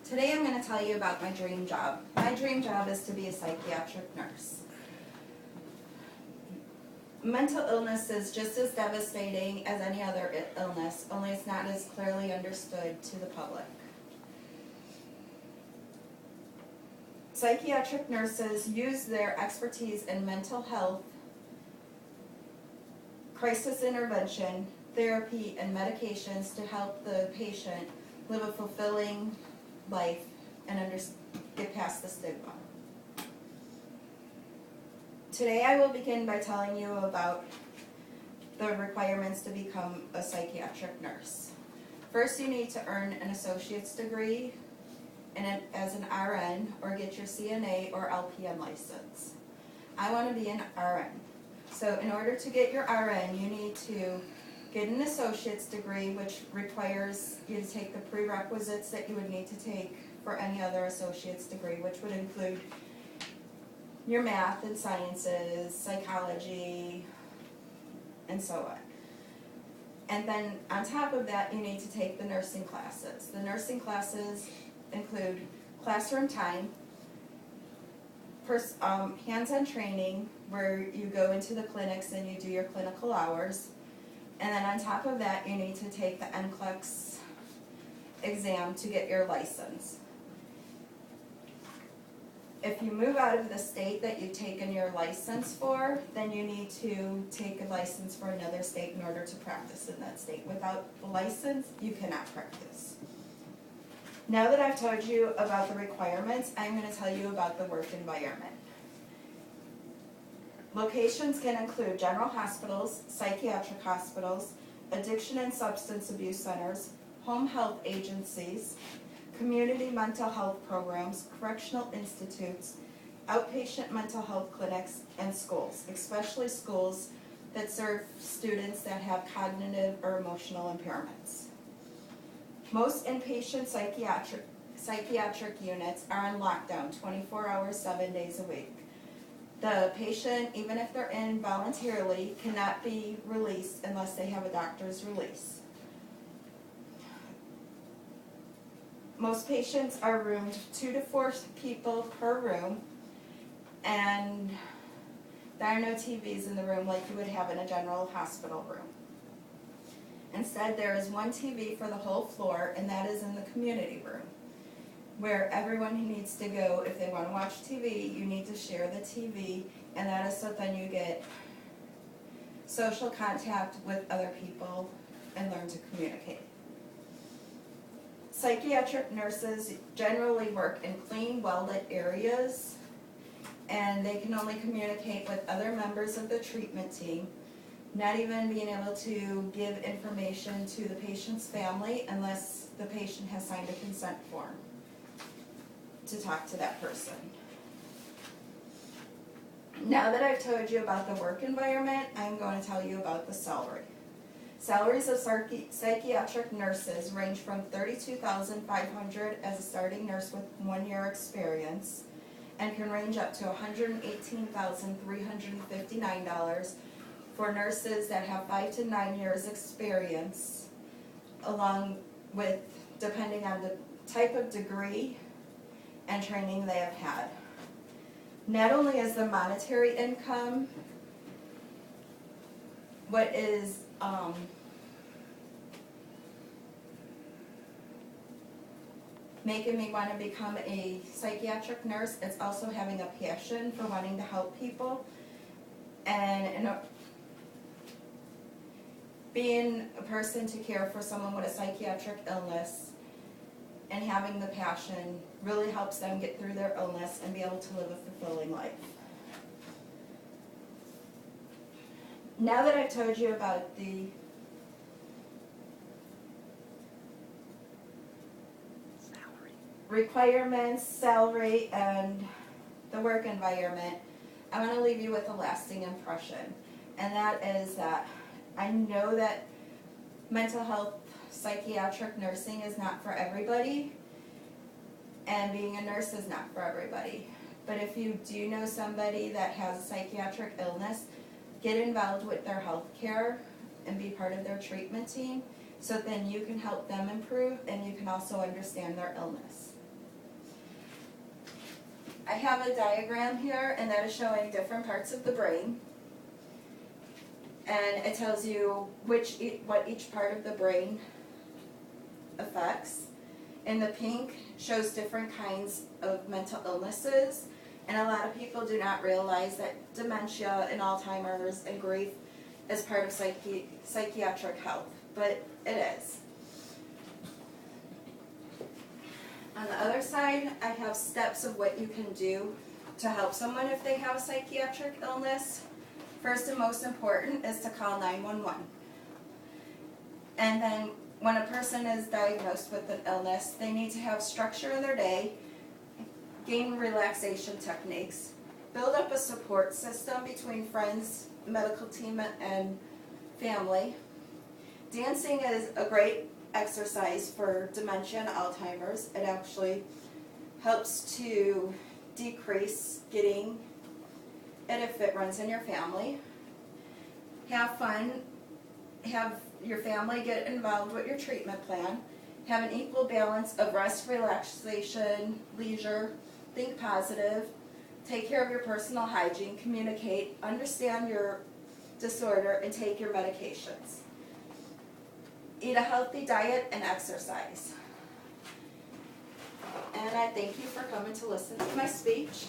Today I'm going to tell you about my dream job. My dream job is to be a psychiatric nurse. Mental illness is just as devastating as any other illness, only it's not as clearly understood to the public. Psychiatric nurses use their expertise in mental health, crisis intervention, therapy, and medications to help the patient live a fulfilling life and get past the stigma. Today I will begin by telling you about the requirements to become a psychiatric nurse. First, you need to earn an associate's degree as an RN or get your CNA or LPN license. I want to be an RN. So in order to get your RN, you need to get an associate's degree, which requires you to take the prerequisites that you would need to take for any other associate's degree, which would include your math and sciences, psychology, and so on. And then on top of that, you need to take the nursing classes. The nursing classes include classroom time, hands-on training, where you go into the clinics and you do your clinical hours. And then on top of that, you need to take the NCLEX exam to get your license. If you move out of the state that you've taken your license for, then you need to take a license for another state in order to practice in that state. Without the license, you cannot practice. Now that I've told you about the requirements, I'm going to tell you about the work environment. Locations can include general hospitals, psychiatric hospitals, addiction and substance abuse centers, home health agencies, community mental health programs, correctional institutes, outpatient mental health clinics, and schools, especially schools that serve students that have cognitive or emotional impairments. Most inpatient psychiatric units are on lockdown 24 hours, 7 days a week. The patient, even if they're in voluntarily, cannot be released unless they have a doctor's release. Most patients are roomed 2 to 4 people per room, and there are no TVs in the room like you would have in a general hospital room. Instead, there is one TV for the whole floor, and that is in the community room, where everyone who needs to go, if they want to watch TV, you need to share the TV, and that is so then you get social contact with other people and learn to communicate. Psychiatric nurses generally work in clean, well-lit areas, and they can only communicate with other members of the treatment team, not even being able to give information to the patient's family unless the patient has signed a consent form to talk to that person. Now that I've told you about the work environment, I'm going to tell you about the salary. Salaries of psychiatric nurses range from $32,500 as a starting nurse with 1 year experience and can range up to $118,359 for nurses that have 5 to 9 years experience, along with, depending on the type of degree and training they have had. Not only is the monetary income what is making me want to become a psychiatric nurse, it's also having a passion for wanting to help people and being a person to care for someone with a psychiatric illness and having the passion really helps them get through their illness and be able to live a fulfilling life. Now that I've told you about the requirements, salary, and the work environment, I want to leave you with a lasting impression. And that is that I know that mental health psychiatric nursing is not for everybody, and being a nurse is not for everybody. But if you do know somebody that has a psychiatric illness, get involved with their health care and be part of their treatment team so then you can help them improve and you can also understand their illness. I have a diagram here, and that is showing different parts of the brain. And it tells you what each part of the brain affects. And the pink shows different kinds of mental illnesses. And a lot of people do not realize that dementia and Alzheimer's and grief is part of psychiatric health, but it is. On the other side, I have steps of what you can do to help someone if they have a psychiatric illness. First and most important is to call 911. And then when a person is diagnosed with an illness, they need to have structure in their day, gain relaxation techniques, build up a support system between friends, medical team, and family. Dancing is a great exercise for dementia and Alzheimer's. It actually helps to decrease getting it if it runs in your family. Have fun. Have your family get involved with your treatment plan. Have an equal balance of rest, relaxation, leisure. Think positive. Take care of your personal hygiene. Communicate. Understand your disorder and take your medications. Eat a healthy diet and exercise. And I thank you for coming to listen to my speech.